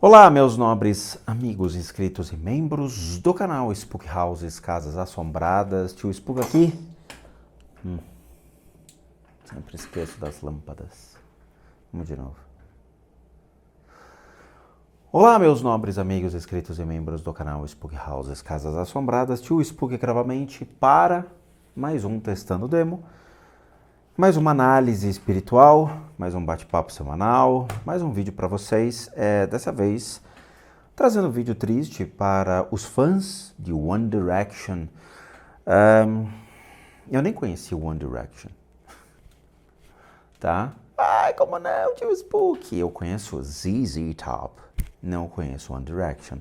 Olá, meus nobres amigos, inscritos e membros do canal Spook Houses, Casas Assombradas. Tio Spook aqui. Sempre esqueço das lâmpadas. Vamos de novo. Olá, meus nobres amigos, inscritos e membros do canal Spook Houses, Casas Assombradas. Tio Spook aqui novamente para mais um Testando Demo. Mais uma análise espiritual, mais um bate-papo semanal, mais um vídeo para vocês. Dessa vez, trazendo um vídeo triste para os fãs de One Direction. Eu nem conheci One Direction, tá? Ai, como não, tio Spook? Eu conheço ZZ Top, não conheço One Direction.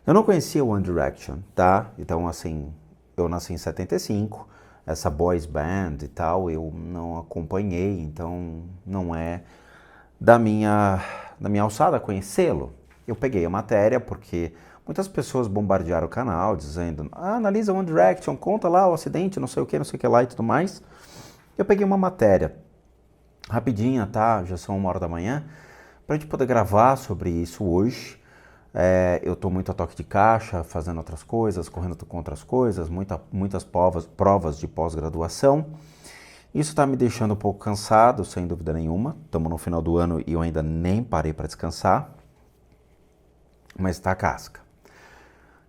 Eu não conhecia One Direction, tá? Então, assim, eu nasci em 75. Essa boys band e tal, eu não acompanhei, então não é da minha alçada conhecê-lo. Eu peguei a matéria porque muitas pessoas bombardearam o canal dizendo: analisa One Direction, conta lá o acidente, não sei o que lá e tudo mais. Eu peguei uma matéria rapidinha, tá? Já são 1h da manhã, pra gente poder gravar sobre isso hoje. Eu estou muito a toque de caixa, fazendo outras coisas, correndo com outras coisas, muitas provas de pós-graduação. Isso está me deixando um pouco cansado, sem dúvida nenhuma. Estamos no final do ano e eu ainda nem parei para descansar, mas está a casca.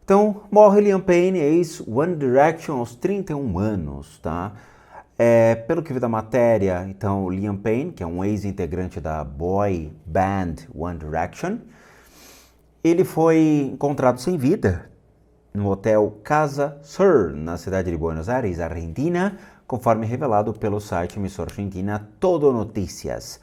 Então, morre Liam Payne, ex-One Direction, aos 31 anos, tá? Pelo que vi da matéria, então, Liam Payne, que é um ex-integrante da boy band One Direction, ele foi encontrado sem vida no hotel Casa Sur, na cidade de Buenos Aires, Argentina, conforme revelado pelo site emissora argentina Todo Notícias.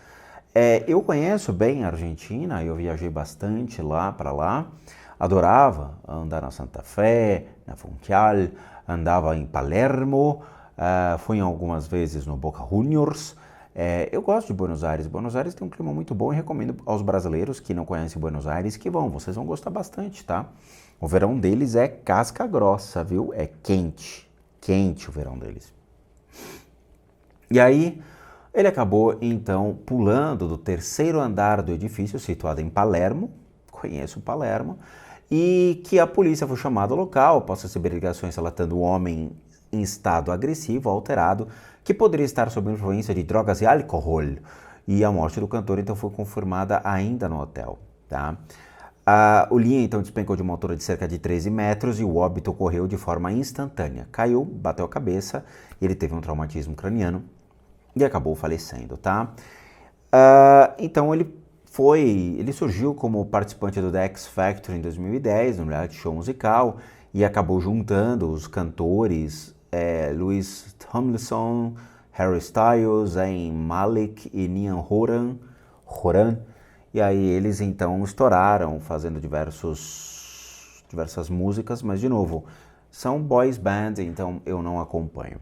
Eu conheço bem a Argentina, eu viajei bastante para lá, adorava andar na Santa Fé, na Funchal, andava em Palermo, fui algumas vezes no Boca Juniors. Eu gosto de Buenos Aires. Buenos Aires tem um clima muito bom e recomendo aos brasileiros que não conhecem Buenos Aires que vão. Vocês vão gostar bastante, tá? O verão deles é casca grossa, viu? É quente. Quente o verão deles. E aí, ele acabou, então, pulando do 3º andar do edifício, situado em Palermo. Conheço Palermo. E que a polícia foi chamada ao local após receber ligações relatando o homem em estado agressivo, alterado, que poderia estar sob influência de drogas e álcool. E a morte do cantor, então, foi confirmada ainda no hotel, tá? O Liam, então, despencou de uma altura de cerca de 13 metros e o óbito ocorreu de forma instantânea. Caiu, bateu a cabeça, ele teve um traumatismo craniano e acabou falecendo, tá? Então, ele surgiu como participante do The X Factor em 2010, no reality show musical, e acabou juntando os cantores Louis Tomlinson, Harry Styles, Zayn Malik e Niall Horan. E aí eles então estouraram fazendo diversas músicas, mas de novo, são boys band, então eu não acompanho.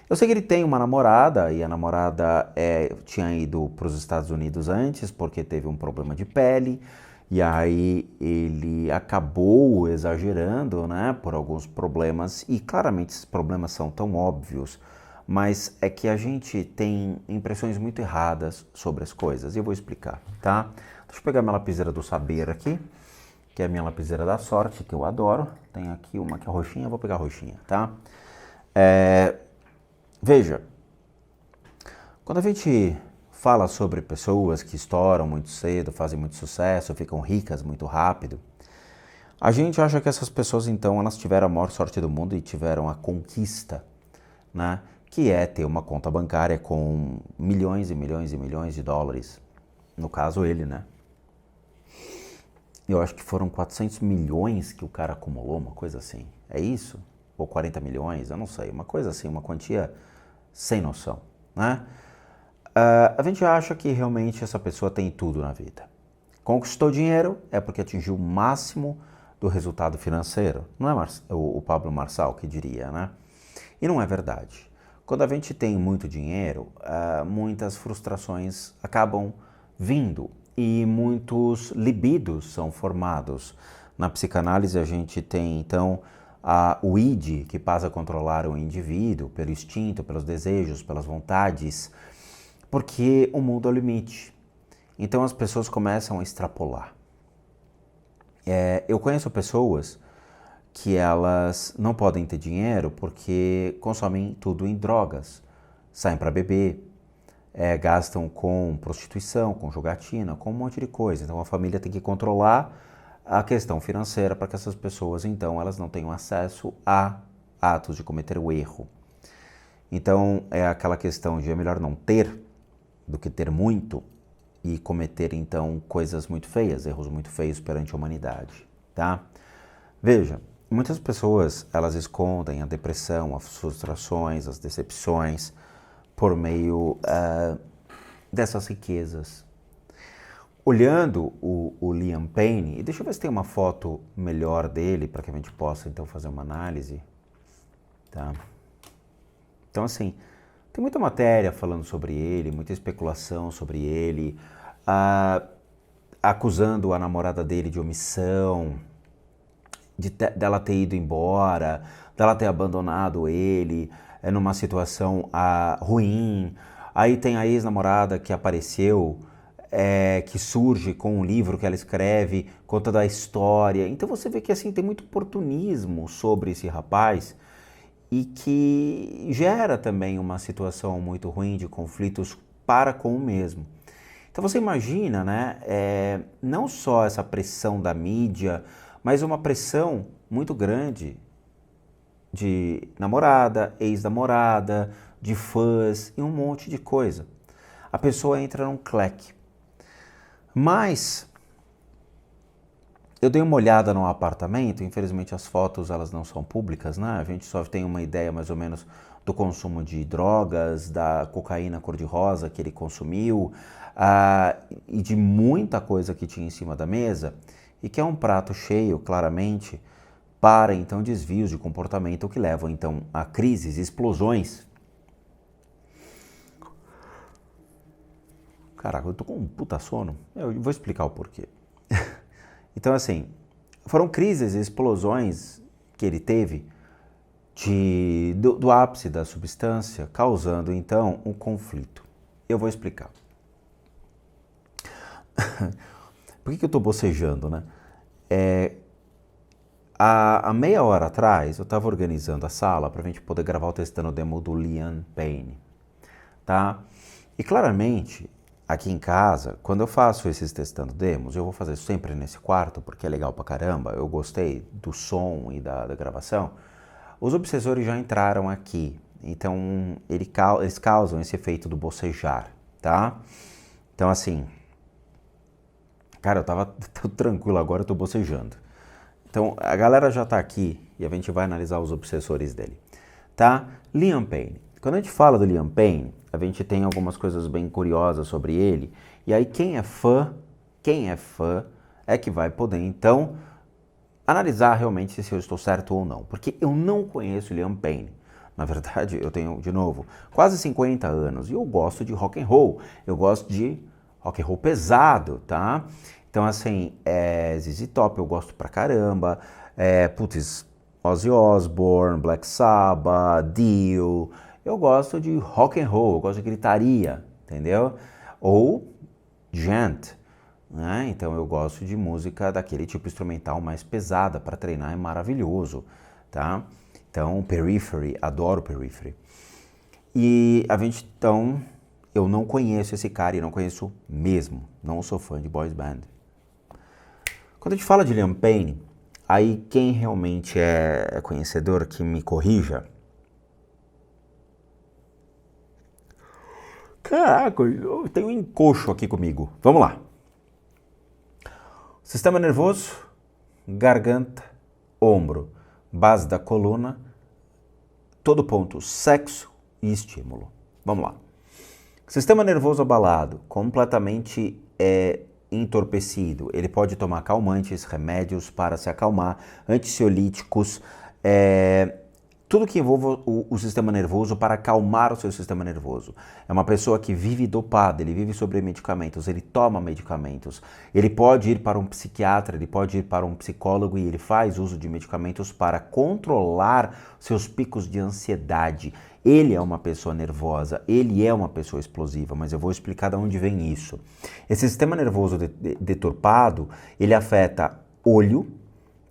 Eu sei que ele tem uma namorada, e a namorada tinha ido para os Estados Unidos antes, porque teve um problema de pele, e aí ele acabou exagerando, né, por alguns problemas, e claramente esses problemas são tão óbvios, mas é que a gente tem impressões muito erradas sobre as coisas, e eu vou explicar, tá? Deixa eu pegar minha lapiseira do saber aqui, que é a minha lapiseira da sorte, que eu adoro. Tem aqui uma que é roxinha, eu vou pegar a roxinha, tá? Veja, quando a gente fala sobre pessoas que estouram muito cedo, fazem muito sucesso, ficam ricas muito rápido, a gente acha que essas pessoas, então, elas tiveram a maior sorte do mundo e tiveram a conquista, né? Que é ter uma conta bancária com milhões e milhões e milhões de dólares. No caso, ele, né? Eu acho que foram 400 milhões que o cara acumulou, uma coisa assim. É isso? Ou 40 milhões? Eu não sei. Uma coisa assim, uma quantia sem noção, né? A gente acha que realmente essa pessoa tem tudo na vida. Conquistou dinheiro é porque atingiu o máximo do resultado financeiro. Não é o Pablo Marçal que diria, né? E não é verdade. Quando a gente tem muito dinheiro, muitas frustrações acabam vindo e muitos libidos são formados. Na psicanálise a gente tem, então, o id, que passa a controlar o indivíduo pelo instinto, pelos desejos, pelas vontades, porque o mundo é o limite. Então as pessoas começam a extrapolar. Eu conheço pessoas que elas não podem ter dinheiro porque consomem tudo em drogas, saem para beber, gastam com prostituição, com jogatina, com um monte de coisa. Então a família tem que controlar a questão financeira para que essas pessoas, então, elas não tenham acesso a atos de cometer o erro. Então é aquela questão de é melhor não ter do que ter muito e cometer, então, coisas muito feias, erros muito feios perante a humanidade, tá? Veja, muitas pessoas, elas escondem a depressão, as frustrações, as decepções por meio dessas riquezas. Olhando o Liam Payne, e deixa eu ver se tem uma foto melhor dele para que a gente possa, então, fazer uma análise, tá? Então, assim, tem muita matéria falando sobre ele, muita especulação sobre ele, acusando a namorada dele de omissão, dela ter ido embora, dela ter abandonado ele numa situação ruim. Aí tem a ex-namorada que apareceu, que surge com um livro que ela escreve, contando a história. Então você vê que assim tem muito oportunismo sobre esse rapaz e que gera também uma situação muito ruim de conflitos para com o mesmo. Então você imagina, né, não só essa pressão da mídia, mas uma pressão muito grande de namorada, ex-namorada, de fãs e um monte de coisa. A pessoa entra num cleque. Mas eu dei uma olhada no apartamento, infelizmente as fotos elas não são públicas, né? A gente só tem uma ideia mais ou menos do consumo de drogas, da cocaína cor-de-rosa que ele consumiu e de muita coisa que tinha em cima da mesa e que é um prato cheio, claramente, para então desvios de comportamento que levam então a crises, explosões. Caraca, eu tô com um puta sono. Eu vou explicar o porquê. Então, assim, foram crises e explosões que ele teve do ápice da substância, causando, então, um conflito. Eu vou explicar. Por que eu estou bocejando, né? Há meia hora atrás, eu estava organizando a sala para a gente poder gravar o Testando Demo do Liam Payne, tá? E claramente, aqui em casa, quando eu faço esses Testando Demos, eu vou fazer sempre nesse quarto, porque é legal pra caramba, eu gostei do som e da gravação, os obsessores já entraram aqui, então eles causam esse efeito do bocejar, tá? Então assim, cara, eu tava tranquilo, agora eu tô bocejando. Então, a galera já tá aqui e a gente vai analisar os obsessores dele, tá? Liam Payne. Quando a gente fala do Liam Payne, a gente tem algumas coisas bem curiosas sobre ele. E aí quem é fã é que vai poder, então, analisar realmente se eu estou certo ou não. Porque eu não conheço Liam Payne. Na verdade, eu tenho, de novo, quase 50 anos e eu gosto de rock and roll. Eu gosto de rock and roll pesado, tá? Então, assim, ZZ Top eu gosto pra caramba, Ozzy Osbourne, Black Sabbath, Dio, eu gosto de rock and roll, eu gosto de gritaria, entendeu? Ou gent, né? Então eu gosto de música daquele tipo instrumental mais pesada, para treinar é maravilhoso, tá? Então, Periphery, adoro Periphery. E a gente, então, eu não conheço esse cara e não conheço mesmo, não sou fã de boys band. Quando a gente fala de Liam Payne, aí quem realmente é conhecedor que me corrija. Caraca, eu tenho um encoxo aqui comigo. Vamos lá. Sistema nervoso, garganta, ombro, base da coluna, todo ponto, sexo e estímulo. Vamos lá. Sistema nervoso abalado, completamente entorpecido. Ele pode tomar calmantes, remédios para se acalmar, ansiolíticos, tudo que envolva o sistema nervoso para acalmar o seu sistema nervoso. É uma pessoa que vive dopada, ele vive sobre medicamentos, ele toma medicamentos. Ele pode ir para um psiquiatra, ele pode ir para um psicólogo e ele faz uso de medicamentos para controlar seus picos de ansiedade. Ele é uma pessoa nervosa, ele é uma pessoa explosiva, mas eu vou explicar de onde vem isso. Esse sistema nervoso deturpado, ele afeta olho,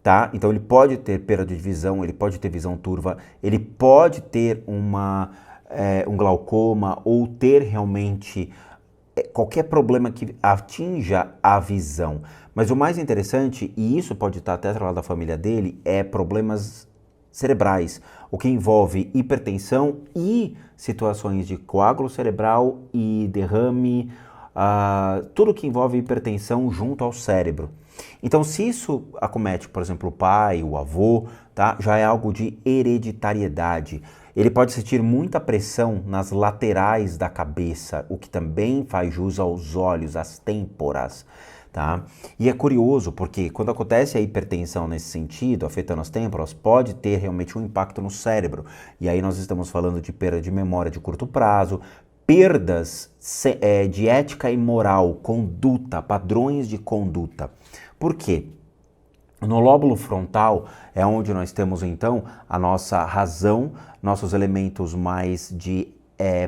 tá? Então ele pode ter perda de visão, ele pode ter visão turva, ele pode ter um glaucoma ou ter realmente qualquer problema que atinja a visão. Mas o mais interessante, e isso pode estar até atrelado da família dele, é problemas cerebrais, o que envolve hipertensão e situações de coágulo cerebral e derrame, tudo que envolve hipertensão junto ao cérebro. Então, se isso acomete, por exemplo, o pai, o avô, tá, já é algo de hereditariedade. Ele pode sentir muita pressão nas laterais da cabeça, o que também faz jus aos olhos, às têmporas. Tá? E é curioso porque quando acontece a hipertensão nesse sentido, afetando as têmporas, pode ter realmente um impacto no cérebro. E aí nós estamos falando de perda de memória de curto prazo, perdas de ética e moral, conduta, padrões de conduta. Por quê? No lóbulo frontal é onde nós temos então a nossa razão, nossos elementos mais de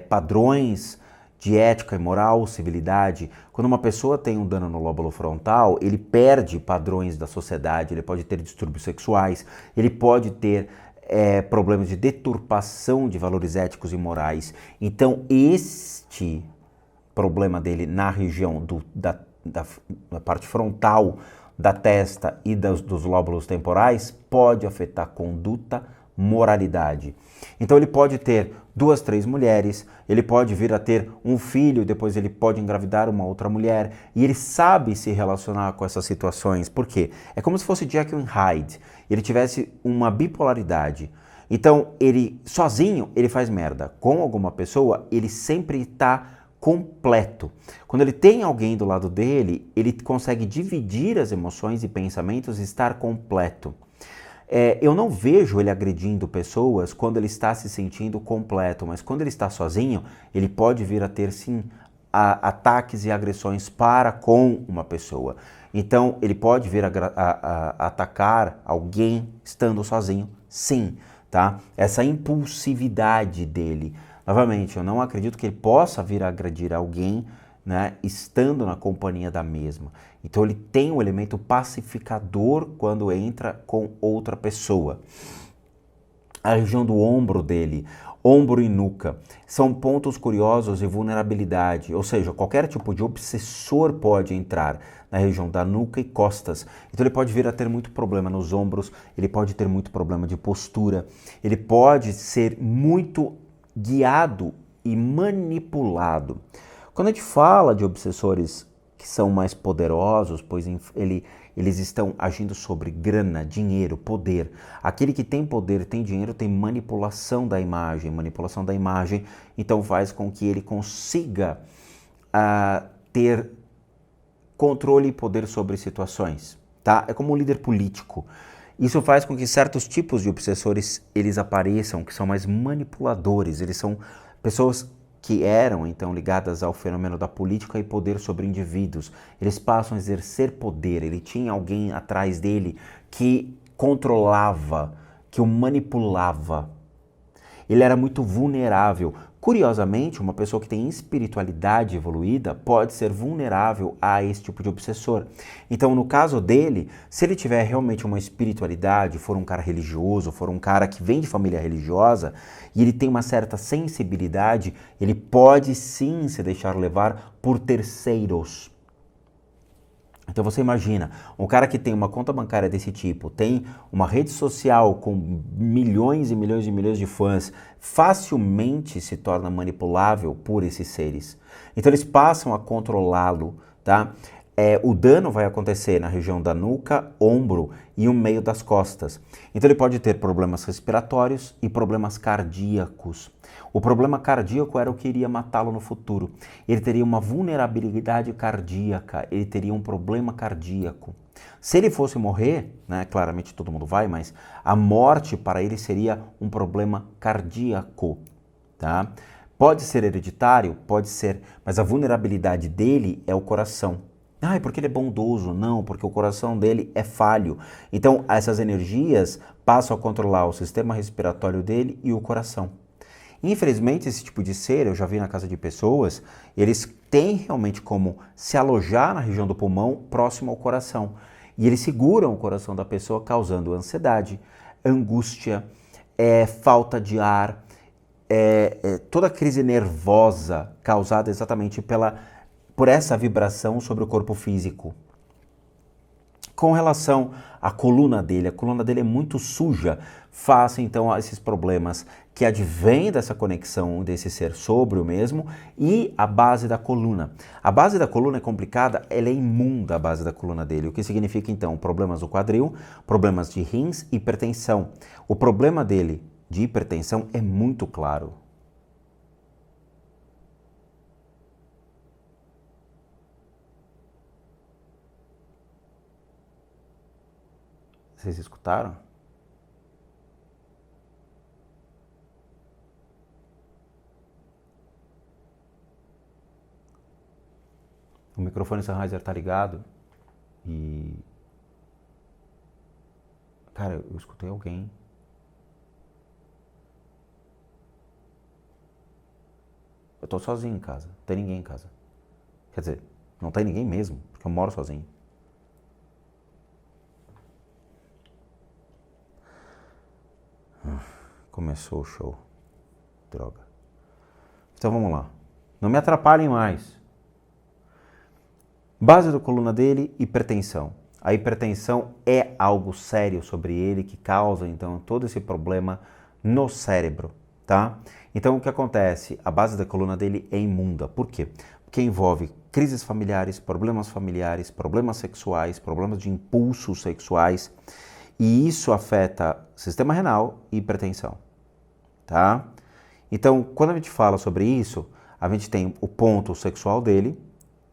padrões de ética e moral, civilidade. Quando uma pessoa tem um dano no lóbulo frontal, ele perde padrões da sociedade, ele pode ter distúrbios sexuais, ele pode ter problemas de deturpação de valores éticos e morais. Então, este problema dele na região da parte frontal da testa e dos lóbulos temporais pode afetar conduta, moralidade. Então ele pode ter 2, 3 mulheres, ele pode vir a ter um filho, depois ele pode engravidar uma outra mulher, e ele sabe se relacionar com essas situações. Por quê? É como se fosse Jekyll and Hyde, ele tivesse uma bipolaridade. Então ele sozinho ele faz merda, com alguma pessoa ele sempre está completo. Quando ele tem alguém do lado dele, ele consegue dividir as emoções e pensamentos e estar completo. Eu não vejo ele agredindo pessoas quando ele está se sentindo completo, mas quando ele está sozinho, ele pode vir a ter sim ataques e agressões para com uma pessoa. Então, ele pode vir a atacar alguém estando sozinho, sim, tá? Essa impulsividade dele. Novamente, eu não acredito que ele possa vir a agredir alguém, né, estando na companhia da mesma. Então ele tem um elemento pacificador quando entra com outra pessoa. A região do ombro dele, ombro e nuca, são pontos curiosos de vulnerabilidade, ou seja, qualquer tipo de obsessor pode entrar na região da nuca e costas. Então ele pode vir a ter muito problema nos ombros, ele pode ter muito problema de postura, ele pode ser muito guiado e manipulado. Quando a gente fala de obsessores que são mais poderosos, pois eles estão agindo sobre grana, dinheiro, poder. Aquele que tem poder, tem dinheiro, tem manipulação da imagem. Manipulação da imagem, então faz com que ele consiga ter controle e poder sobre situações. Tá? É como um líder político. Isso faz com que certos tipos de obsessores eles apareçam, que são mais manipuladores. Eles são pessoas que eram então ligadas ao fenômeno da política e poder sobre indivíduos. Eles passam a exercer poder, ele tinha alguém atrás dele que controlava, que o manipulava. Ele era muito vulnerável. Curiosamente, uma pessoa que tem espiritualidade evoluída pode ser vulnerável a esse tipo de obsessor. Então, no caso dele, se ele tiver realmente uma espiritualidade, for um cara religioso, for um cara que vem de família religiosa, e ele tem uma certa sensibilidade, ele pode sim se deixar levar por terceiros. Então você imagina, um cara que tem uma conta bancária desse tipo, tem uma rede social com milhões e milhões e milhões de fãs, facilmente se torna manipulável por esses seres. Então eles passam a controlá-lo, tá? O dano vai acontecer na região da nuca, ombro e o meio das costas. Então ele pode ter problemas respiratórios e problemas cardíacos. O problema cardíaco era o que iria matá-lo no futuro. Ele teria uma vulnerabilidade cardíaca, ele teria um problema cardíaco. Se ele fosse morrer, né, claramente todo mundo vai, mas a morte para ele seria um problema cardíaco, tá? Pode ser hereditário? Pode ser, mas a vulnerabilidade dele é o coração. Ah, porque ele é bondoso? Não, porque o coração dele é falho. Então, essas energias passam a controlar o sistema respiratório dele e o coração. Infelizmente, esse tipo de ser, eu já vi na casa de pessoas, eles têm realmente como se alojar na região do pulmão próximo ao coração. E eles seguram o coração da pessoa, causando ansiedade, angústia, falta de ar, toda a crise nervosa causada exatamente por essa vibração sobre o corpo físico. Com relação à coluna dele, a coluna dele é muito suja, face então a esses problemas que advêm dessa conexão desse ser sobre o mesmo e a base da coluna. A base da coluna é complicada, ela é imunda a base da coluna dele, o que significa então problemas do quadril, problemas de rins, hipertensão. O problema dele de hipertensão é muito claro. Vocês escutaram? O microfone Sennheiser tá ligado e... Cara, eu escutei alguém. Eu tô sozinho em casa, não tem ninguém em casa. Quer dizer, não tem ninguém mesmo, porque eu moro sozinho. Começou o show. Droga. Então vamos lá. Não me atrapalhem mais. Base da coluna dele, hipertensão. A hipertensão é algo sério sobre ele que causa então todo esse problema no cérebro, tá? Então o que acontece? A base da coluna dele é imunda. Por quê? Porque envolve crises familiares, problemas sexuais, problemas de impulsos sexuais, e isso afeta sistema renal e hipertensão, tá? Então, quando a gente fala sobre isso, a gente tem o ponto sexual dele,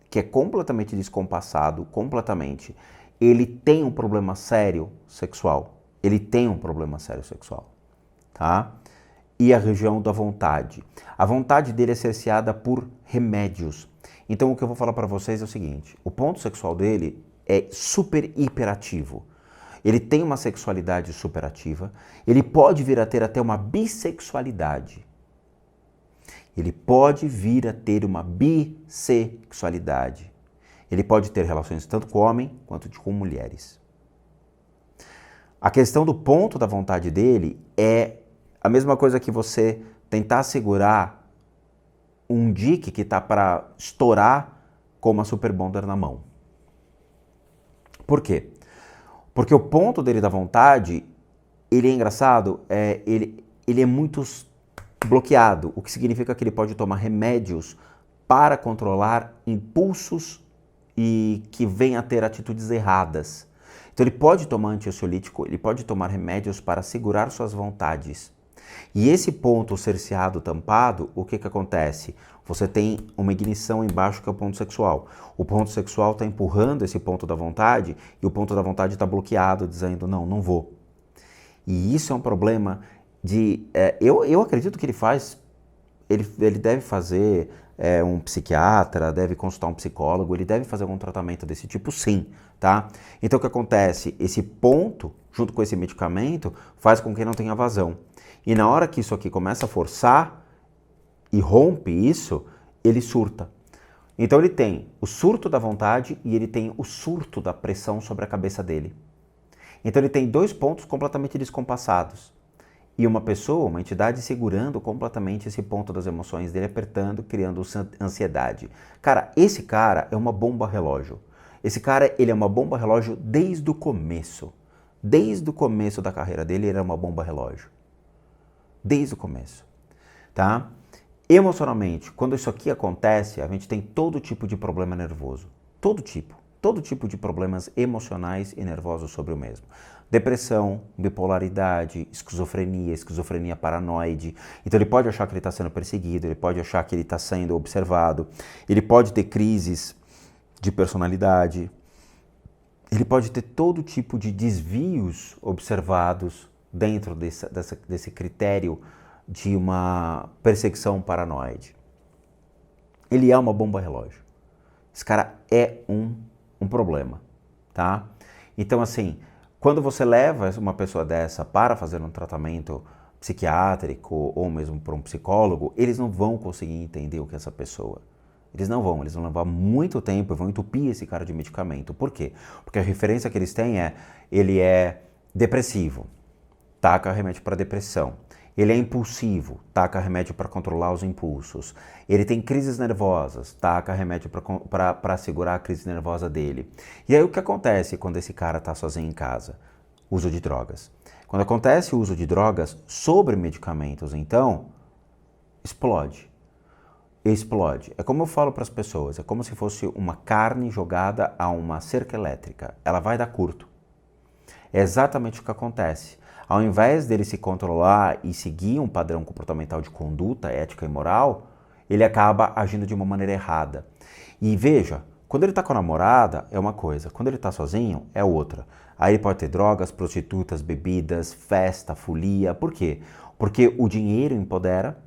que é completamente descompassado, completamente. Ele tem um problema sério sexual. Tá? E a região da vontade. A vontade dele é cerceada por remédios. Então, o que eu vou falar para vocês é o seguinte: o ponto sexual dele é super hiperativo. Ele tem uma sexualidade superativa. Ele pode vir a ter até uma bissexualidade. Ele pode vir a ter uma bissexualidade. Ele pode ter relações tanto com homem quanto com mulheres. A questão do ponto da vontade dele é a mesma coisa que você tentar segurar um dique que está para estourar com uma super bonder na mão. Por quê? Porque o ponto dele da vontade, ele é engraçado, ele é muito bloqueado, o que significa que ele pode tomar remédios para controlar impulsos e que venha a ter atitudes erradas. Então ele pode tomar antiansiolítico, ele pode tomar remédios para segurar suas vontades. E esse ponto cerceado, tampado, o que acontece? Você tem uma ignição embaixo que é o ponto sexual. O ponto sexual está empurrando esse ponto da vontade e o ponto da vontade está bloqueado, dizendo não vou. E isso é um problema eu acredito que ele deve fazer um psiquiatra, deve consultar um psicólogo, ele deve fazer algum tratamento desse tipo, sim, tá? Então o que acontece? Esse ponto, junto com esse medicamento, faz com que não tenha vazão. E na hora que isso aqui começa a forçar e rompe isso, ele surta. Então ele tem o surto da vontade e ele tem o surto da pressão sobre a cabeça dele. Então ele tem dois pontos completamente descompassados. E uma pessoa, uma entidade segurando completamente esse ponto das emoções dele, apertando, criando ansiedade. Cara, esse cara é uma bomba relógio. Esse cara, ele é uma bomba relógio desde o começo. Desde o começo da carreira dele, ele era uma bomba relógio. Desde o começo, tá? Emocionalmente, quando isso aqui acontece, a gente tem todo tipo de problema nervoso. Todo tipo de problemas emocionais e nervosos sobre o mesmo. Depressão, bipolaridade, esquizofrenia paranoide. Então ele pode achar que ele está sendo perseguido, ele pode achar que ele está sendo observado, ele pode ter crises de personalidade, ele pode ter todo tipo de desvios observados dentro desse critério de uma perseguição paranoide. Ele é uma bomba relógio. Esse cara é um problema, tá? Então, assim, quando você leva uma pessoa dessa para fazer um tratamento psiquiátrico ou mesmo para um psicólogo, eles não vão conseguir entender o que essa pessoa Eles não vão levar muito tempo e vão entupir esse cara de medicamento. Por quê? Porque a referência que eles têm é, ele é depressivo, taca remédio para depressão. Ele é impulsivo, taca remédio para controlar os impulsos. Ele tem crises nervosas, taca remédio para segurar a crise nervosa dele. E aí o que acontece quando esse cara está sozinho em casa? Uso de drogas. Quando acontece o uso de drogas sobre medicamentos, então, explode. Explode. É como eu falo para as pessoas, é como se fosse uma carne jogada a uma cerca elétrica. Ela vai dar curto. É exatamente o que acontece. Ao invés dele se controlar e seguir um padrão comportamental de conduta, ética e moral, ele acaba agindo de uma maneira errada. E veja, quando ele está com a namorada é uma coisa, quando ele está sozinho é outra. Aí ele pode ter drogas, prostitutas, bebidas, festa, folia. Por quê? Porque o dinheiro empodera,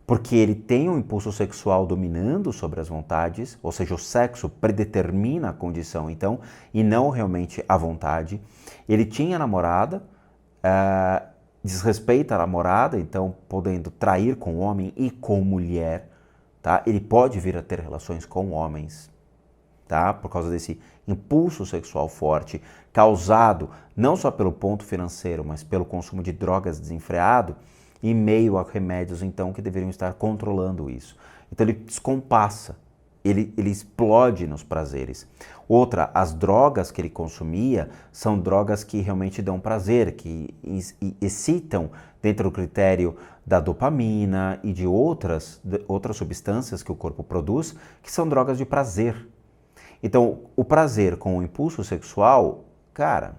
porque ele tem um impulso sexual dominando sobre as vontades, ou seja, o sexo predetermina a condição, então, e não realmente a vontade. Ele tinha namorada, desrespeita a namorada, então podendo trair com homem e com mulher, tá? Ele pode vir a ter relações com homens, tá? Por causa desse impulso sexual forte, causado não só pelo ponto financeiro, mas pelo consumo de drogas desenfreado, em meio a remédios, então, que deveriam estar controlando isso. Então ele descompassa, ele explode nos prazeres. Outra, as drogas que ele consumia são drogas que realmente dão prazer, que excitam dentro do critério da dopamina e de outras substâncias que o corpo produz, que são drogas de prazer. Então, o prazer com o impulso sexual, cara,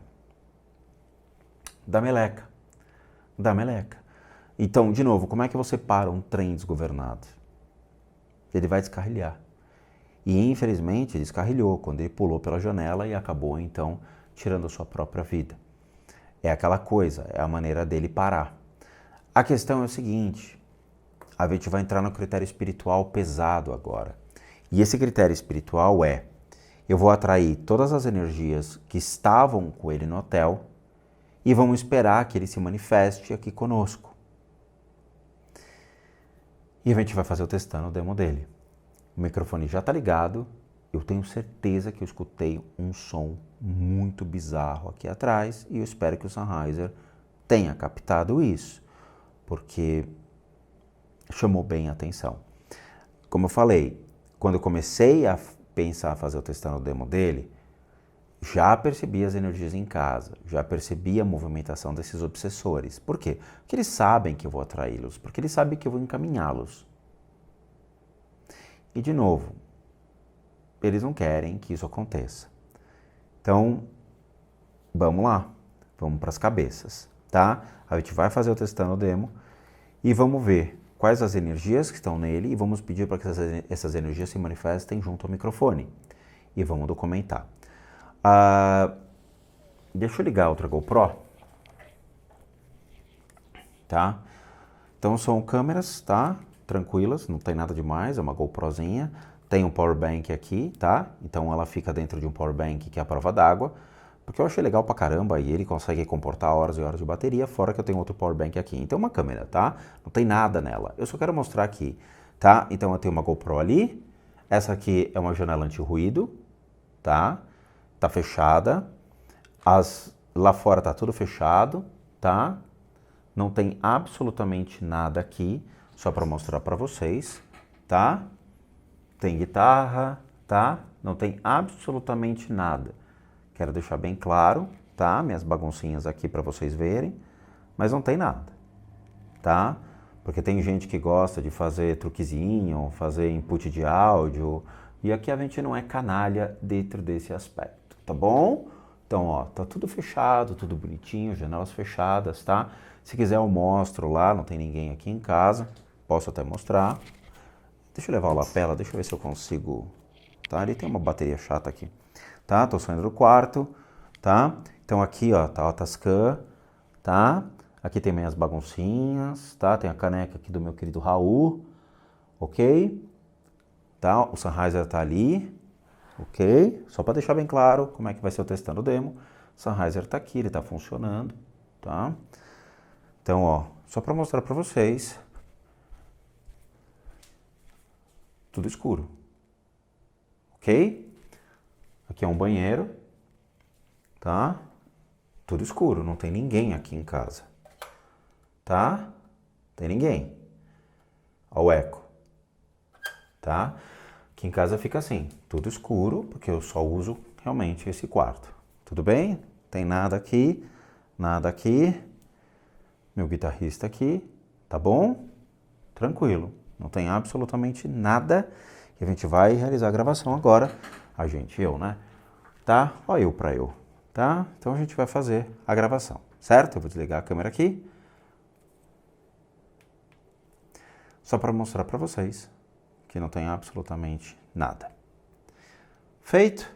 dá meleca. Dá meleca. Então, de novo, como é que você para um trem desgovernado? Ele vai descarrilhar. E, infelizmente, descarrilhou quando ele pulou pela janela e acabou, então, tirando a sua própria vida. É aquela coisa, é a maneira dele parar. A questão é o seguinte, a gente vai entrar no critério espiritual pesado agora. E esse critério espiritual é, eu vou atrair todas as energias que estavam com ele no hotel e vamos esperar que ele se manifeste aqui conosco. E a gente vai fazer o testando o demo dele. O microfone já está ligado, eu tenho certeza que eu escutei um som muito bizarro aqui atrás e eu espero que o Sennheiser tenha captado isso, porque chamou bem a atenção. Como eu falei, quando eu comecei a pensar fazer o testando o demo dele, já percebi as energias em casa, já percebi a movimentação desses obsessores. Por quê? Porque eles sabem que eu vou atraí-los, porque eles sabem que eu vou encaminhá-los. E, de novo, eles não querem que isso aconteça. Então, vamos lá, vamos para as cabeças, tá? A gente vai fazer o testando o demo e vamos ver quais as energias que estão nele e vamos pedir para que essas energias se manifestem junto ao microfone. E vamos documentar. Deixa eu ligar a outra GoPro, tá? Então são câmeras, tá? Tranquilas, não tem nada demais, é uma GoProzinha. Tem um power bank aqui, tá? Então ela fica dentro de um power bank que é a prova d'água, porque eu achei legal pra caramba e ele consegue comportar horas e horas de bateria, fora que eu tenho outro power bank aqui. Então é uma câmera, tá? Não tem nada nela. Eu só quero mostrar aqui, tá? Então eu tenho uma GoPro ali, essa aqui é uma janela anti-ruído, tá? Tá fechada. Lá fora tá tudo fechado, tá? Não tem absolutamente nada aqui, só para mostrar para vocês, tá? Tem guitarra, tá? Não tem absolutamente nada. Quero deixar bem claro, tá? Minhas baguncinhas aqui para vocês verem, mas não tem nada, tá? Porque tem gente que gosta de fazer truquezinho, fazer input de áudio, e aqui a gente não é canalha dentro desse aspecto, tá bom? Então, ó, tá tudo fechado, tudo bonitinho, janelas fechadas, tá? Se quiser eu mostro lá, não tem ninguém aqui em casa, posso até mostrar. Deixa eu levar o lapela, deixa eu ver se eu consigo, tá? Ali tem uma bateria chata aqui, tá? Tô saindo do quarto, tá? Então aqui, ó, tá o Tascam, tá? Aqui tem minhas baguncinhas, tá? Tem a caneca aqui do meu querido Raul, ok? Tá? O Sennheiser tá ali, ok? Só para deixar bem claro como é que vai ser o testando o demo. O Sennheiser tá aqui, ele tá funcionando, tá? Então, ó, só para mostrar para vocês, tudo escuro, ok? Aqui é um banheiro, tá? Tudo escuro, não tem ninguém aqui em casa, tá? Tem ninguém. Ó o eco, tá? Aqui em casa fica assim, tudo escuro, porque eu só uso realmente esse quarto. Tudo bem? Tem nada aqui, meu guitarrista aqui, tá bom? Tranquilo, não tem absolutamente nada. E a gente vai realizar a gravação agora. A gente, eu, né? Tá? Ó eu pra eu, tá? Então a gente vai fazer a gravação, certo? Eu vou desligar a câmera aqui. Só para mostrar para vocês que não tem absolutamente nada. Feito?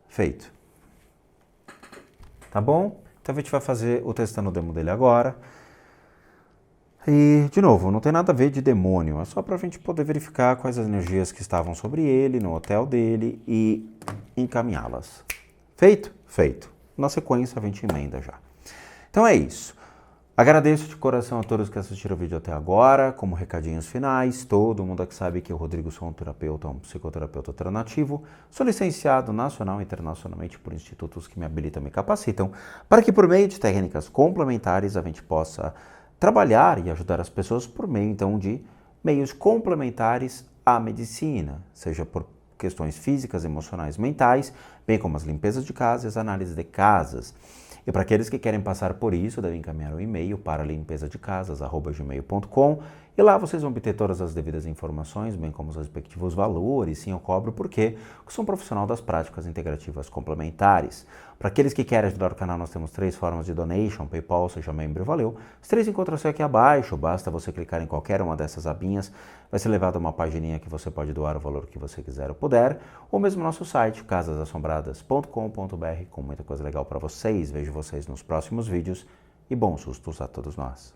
Feito. Tá bom? Então a gente vai fazer o testando o demo dele agora. E, de novo, não tem nada a ver de demônio, é só para a gente poder verificar quais as energias que estavam sobre ele, no hotel dele e encaminhá-las. Feito? Feito. Na sequência a gente emenda já. Então é isso. Agradeço de coração a todos que assistiram o vídeo até agora. Como recadinhos finais, todo mundo aqui sabe que eu, Rodrigo, sou um terapeuta, um psicoterapeuta alternativo. Sou licenciado nacional e internacionalmente por institutos que me habilitam e me capacitam para que, por meio de técnicas complementares, a gente possa trabalhar e ajudar as pessoas por meio, então, de meios complementares à medicina, seja por questões físicas, emocionais, mentais, bem como as limpezas de casa e as análises de casas. E para aqueles que querem passar por isso, devem encaminhar um e-mail para limpezadecasas@gmail.com e lá vocês vão obter todas as devidas informações, bem como os respectivos valores. Sim, eu cobro porque sou um profissional das práticas integrativas complementares. Para aqueles que querem ajudar o canal, nós temos 3 formas de donation: PayPal, seja membro, valeu. Os 3 encontram-se aqui abaixo, basta você clicar em qualquer uma dessas abinhas, vai ser levado a uma pagininha que você pode doar o valor que você quiser ou puder, ou mesmo nosso site, casasassombradas.com.br, com muita coisa legal para vocês. Vejo vocês nos próximos vídeos e bons sustos a todos nós.